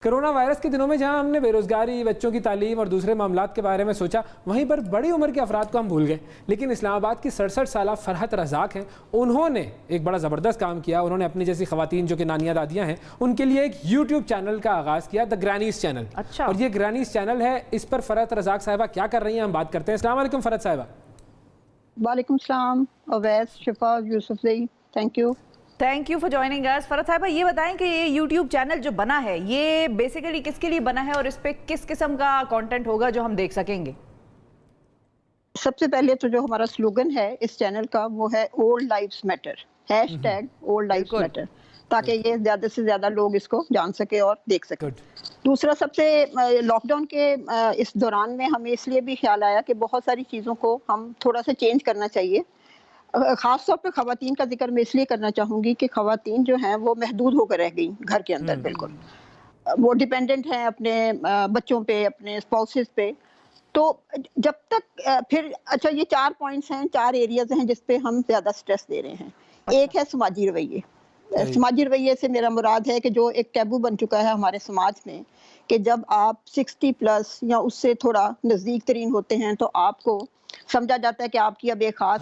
Corona virus के दिनों में जहां हमने बेरोजगारी, बच्चों की तालीम और दूसरे मामलात के बारे में सोचा, वहीं पर बड़ी उम्र के अफराद को हम भूल गए। लेकिन इस्लामाबाद की 67 साला फरहत रज़ाक हैं, उन्होंने एक बड़ा ज़बरदस्त काम किया। उन्होंने अपनी जैसी ख़वातीन जो कि नानियाँ दादियाँ हैं, उनके लिए एक यूट्यूब चैनल का आगाज़ किया, द ग्रैनीज़ चैनल। अच्छा। और ये ग्रैनीज़ चैनल है, इस पर फरहत रज़ाक साहिबा क्या कर रही हैं हम बात करते हैं। अस्सलाम वालेकुम फरहत साहिबा। वालेकुम सलाम, अवैस, शिफा, Yousafzai, thank you for joining us. Farhat साहिबा, ये बताएं कि ये यूट्यूब चैनल जो बना है, ये बेसिकली किसके लिए बना है और इस पे किस किस्म का कंटेंट होगा जो हम देख सकेंगे? सबसे पहले तो जो हमारा स्लोगन है इस चैनल का वो है old lives matter, #old lives matter, ताकि ये ज़्यादा से ज़्यादा लोग इसको जान सके और देख सके। दूसरा, सबसे लॉकडाउन के इस दौरान में हमें इसलिए भी ख्याल आया कि बहुत सारी चीज़ों को हम थोड़ा सा चेंज करना चाहिए। ख़ास तौर पे ख़वातीन का जिक्र मैं इसलिए करना चाहूँगी कि ख़वातीन जो हैं वो महदूद होकर रह गई घर के अंदर। बिल्कुल वो डिपेंडेंट हैं अपने बच्चों पे, अपने स्पाउसेस पे। तो जब तक फिर अच्छा, ये 4 पॉइंट्स हैं, 4 एरियाज हैं जिस पे हम ज़्यादा स्ट्रेस दे रहे हैं। एक है समाजी रवैये। समाजी रवैये से मेरा मुराद है कि जो एक टैबू बन चुका है हमारे समाज में कि जब आप 60 प्लस या उससे थोड़ा नज़दीक तरीन होते हैं तो आपको समझा जाता है कि आपकी अब एक खास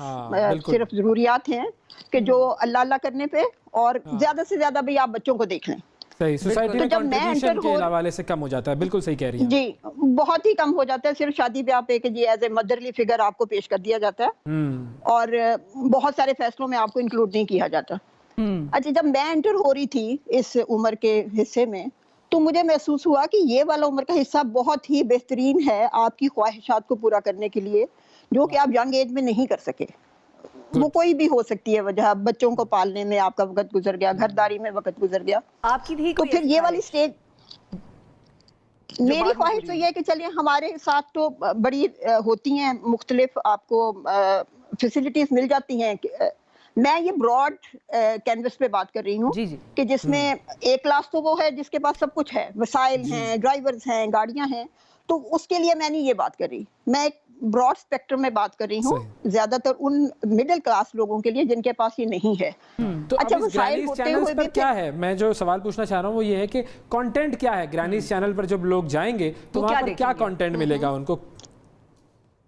सिर्फ ज़रूरियात हैं कि जो अल्लाह अल्लाह करने पे और ज़्यादा से ज़्यादा भी आप बच्चों को देख लें। सही, सोसाइटी में कंट्रीब्यूशन के हवाले से कम हो जाता है। बिल्कुल सही कह रही हैं जी, बहुत ही कम हो जाता है। सिर्फ शादी ब्याह पे कि जी एज ए मदरली फिगर आपको पेश कर दिया जाता है और बहुत सारे फैसलों में आपको इंक्लूड नहीं किया जाता। अच्छा, जब मैं एंटर हो रही थी इस उम्र के हिस्से में तो मुझे महसूस हुआ कि ये वाला उम्र का हिस्सा बहुत ही बेहतरीन है आपकी ख्वाहिशात को पूरा करने के लिए, जो कि आप यंग एज में नहीं कर सके। वो कोई भी हो सकती है वजह, बच्चों को पालने में आपका वक्त गुजर गया, घरदारी में वक्त गुजर गया, आपकी थी तो फिर ये वाली स्टेज मेरी ख्वाहिश तो ये है कि चलिए हमारे साथ तो बड़ी होती हैं मुख्तलिफ, आपको फैसिलिटीज मिल जाती हैं। मैं ये ब्रॉड कैनवस पे बात कर रही हूँ कि जिसमें एक क्लास तो वो है जिसके पास सब कुछ है, वसाइल हैं, ड्राइवर्स हैं, गाड़ियां हैं, तो उसके लिए मैं नहीं ये बात कर रही। मैं एक ब्रॉड स्पेक्ट्रम में बात कर रही हूँ, ज्यादातर उन मिडिल क्लास लोगों के लिए जिनके पास ये नहीं है। तो अच्छा, ग्रैनीज़ चैनल पर क्या है? मैं जो सवाल पूछना चाह रहा हूँ वो ये है कि कंटेंट क्या है ग्रैनीज़ चैनल पर? जब लोग जाएंगे तो वहाँ पर क्या कंटेंट मिलेगा उनको?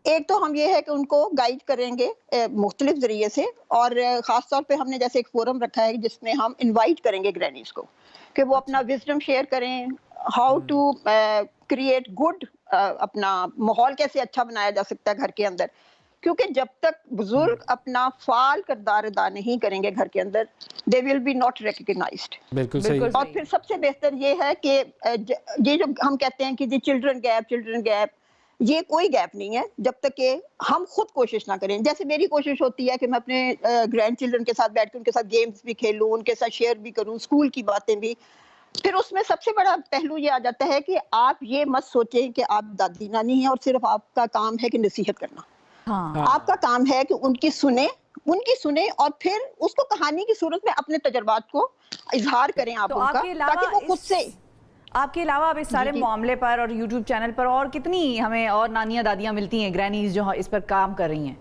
एक तो हम ये है कि उनको गाइड करेंगे मुख्तलिफ जरिए से, और ख़ास तौर पे हमने जैसे एक फोरम रखा है जिसमें हम इनवाइट करेंगे ग्रैनीज़ को कि वो अपना विजडम शेयर करें, हाउ टू क्रिएट गुड, अपना माहौल कैसे अच्छा बनाया जा सकता है घर के अंदर। क्योंकि जब तक बुजुर्ग अपना फाल किरदार अदा नहीं करेंगे घर के अंदर, they will be not recognised. बिल्कुल सही। और फिर सबसे बेहतर ये है कि ये जो हम कहते हैं कि जी चिल्ड्रन गैप, ये कोई गैप नहीं है जब तक कि हम खुद कोशिश ना करें। जैसे मेरी कोशिश होती है कि मैं अपने ग्रैंड चिल्ड्रन के साथ बैठ के उनके साथ गेम्स भी खेलूं, उनके साथ शेयर भी करूं, स्कूल की बातें भी। फिर उसमें सबसे बड़ा पहलू ये आ जाता है कि आप ये मत सोचें कि आप दादी नानी हैं और सिर्फ आपका काम है कि नसीहत करना। आपका काम है कि उनकी सुने और फिर उसको कहानी की सूरत में अपने तजर्बात को इजहार करें आप तो उनका, ताकि वो खुद से। आपके अलावा अब इस सारे मामले पर और यूट्यूब चैनल पर और कितनी हमें और नानियां दादियां मिलती हैं ग्रैनीज जो इस पर काम कर रही हैं?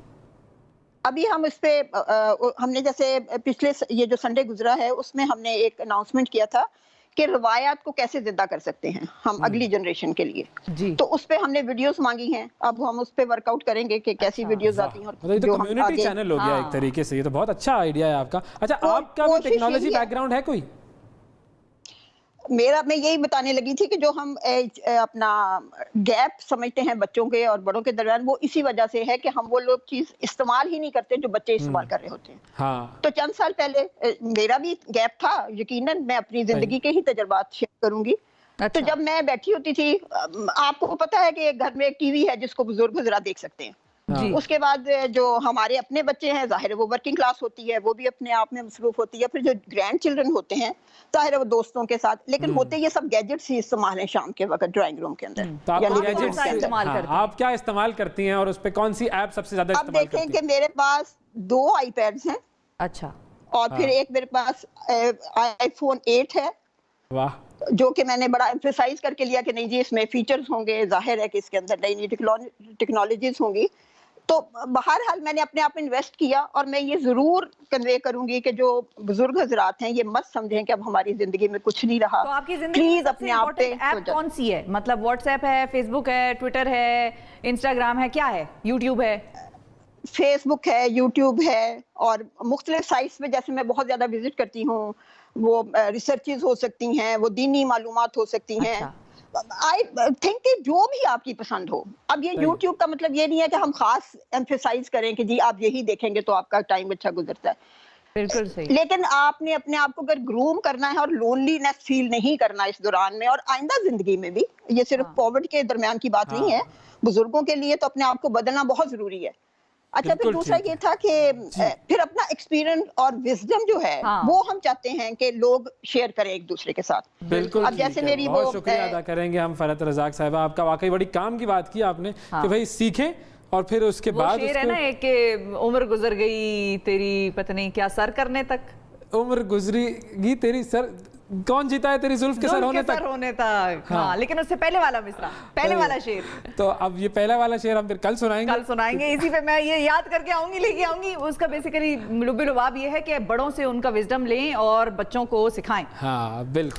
अभी हम इस पे हमने जैसे पिछले ये जो संडे गुजरा है उसमें हमने एक अनाउंसमेंट किया था कि रवायात को कैसे जिंदा कर सकते हैं हम अगली जनरेशन के लिए। तो उस पे हमने वीडियोस मांगी हैं, अब हम उस पे वर्कआउट करेंगे कि कैसी वीडियोस आती हैं। और ये तो कम्युनिटी चैनल हो गया एक तरीके से। ये तो बहुत अच्छा आइडिया है आपका। अच्छा, आपका भी टेक्नोलॉजी बैकग्राउंड है कोई? मैं यही बताने लगी थी कि जो हम अपना गैप समझते हैं बच्चों के और बड़ों के दरमियान, वो इसी वजह से है कि हम वो लोग चीज इस्तेमाल ही नहीं करते जो बच्चे इस्तेमाल कर रहे होते हैं। तो चंद साल पहले मेरा भी गैप था, यकीनन मैं अपनी जिंदगी के ही तजुर्बात शेयर करूंगी। तो जब मैं बैठी होती थी, आपको पता है कि घर में एक टीवी है जिसको बुजुर्ग जरा देख सकते हैं। उसके बाद जो हमारे अपने बच्चे हैं, जाहिर है वो वर्किंग क्लास होती है, वो भी अपने आप में मसरूफ होती है। फिर जो ग्रैंड चिल्ड्रन होते हैं, जाहिर है वो दोस्तों के साथ, लेकिन होते ये सब गैजेट्स ही इस्तेमाल है शाम के वक्त ड्राइंग रूम के अंदर। तो आप क्या इस्तेमाल करती हैं और उस पे कौन सी ऐप सबसे ज्यादा इस्तेमाल करती हैं? अब देखें कि मेरे पास 2 आईपैड्स हैं। अच्छा। और फिर एक मेरे पास iPhone 8 है। वाह। जो कि मैंने बड़ा एम्फेसाइज करके लिया कि नहीं जी इसमें फीचर्स होंगे, जाहिर है कि इसके अंदर नई टेक्नोलॉजीज होंगी। تو بہرحال میں نے اپنے آپ انویسٹ کیا، اور میں یہ ضرور کنوے کروں گی کہ جو بزرگ حضرات ہیں یہ مت سمجھیں کہ اب ہماری زندگی میں کچھ نہیں رہا. تو آپ کی زندگی پلیز میں سب سے اپنے آپ پہ امپورٹنٹ ایپ کون سی ہے؟ مطلب واٹس ایپ ہے، فیس بک ہے، ٹویٹر ہے، انسٹاگرام ہے، کیا ہے، یوٹیوب ہے؟ فیس بک ہے، یوٹیوب ہے، اور مختلف سائٹس پہ جیسے میں بہت زیادہ وزٹ کرتی ہوں. وہ ریسرچز ہو سکتی ہیں، وہ دینی معلومات ہو سکتی ہیں. آئی تھنک کہ جو بھی آپ کی پسند ہو. اب یہ یوٹیوب کا مطلب یہ نہیں ہے کہ ہم خاص ایمفیسائز کریں کہ جی آپ یہی دیکھیں گے تو آپ کا ٹائم اچھا گزرتا ہے. بالکل صحیح. لیکن آپ نے اپنے آپ کو اگر گروم کرنا ہے اور لونلی نیس فیل نہیں کرنا اس دوران میں اور آئندہ زندگی میں بھی، یہ صرف کووڈ کے درمیان کی بات نہیں ہے، بزرگوں کے لیے تو اپنے آپ کو بدلنا بہت ضروری ہے. اچھا پھر دوسرا یہ تھا کہ پھر اپنا ایکسپیرینس اور وزڈم جو ہے وہ ہم چاہتے ہیں کہ لوگ شیئر کریں ایک دوسرے کے ساتھ. بالکل اب جیسے میری بہت شکریہ ادا کریں گے ہم فرحت رزاق صاحبہ، آپ کا واقعی بڑی کام کی بات کی آپ نے کہ بھائی سیکھیں اور پھر اس کے بعد. وہ شعر ہے نا ایک کہ عمر گزر گئی تیری پتہ نہیں کیا سر کرنے تک، عمر گزری گی تیری سر، کون جیتا ہے تیری زلف کے سر ہونے تک. ہاں لیکن اس سے پہلے والا مصرع، پہلے والا شعر. تو اب یہ پہلا والا شعر ہم پھر کل سنائیں گے. اسی پہ میں یہ یاد کر کے آؤں گی، لے کے آؤں گی. اس کا بیسیکلی لب لباب یہ ہے کہ بڑوں سے ان کا وزڈم لیں اور بچوں کو سکھائیں. ہاں بالکل.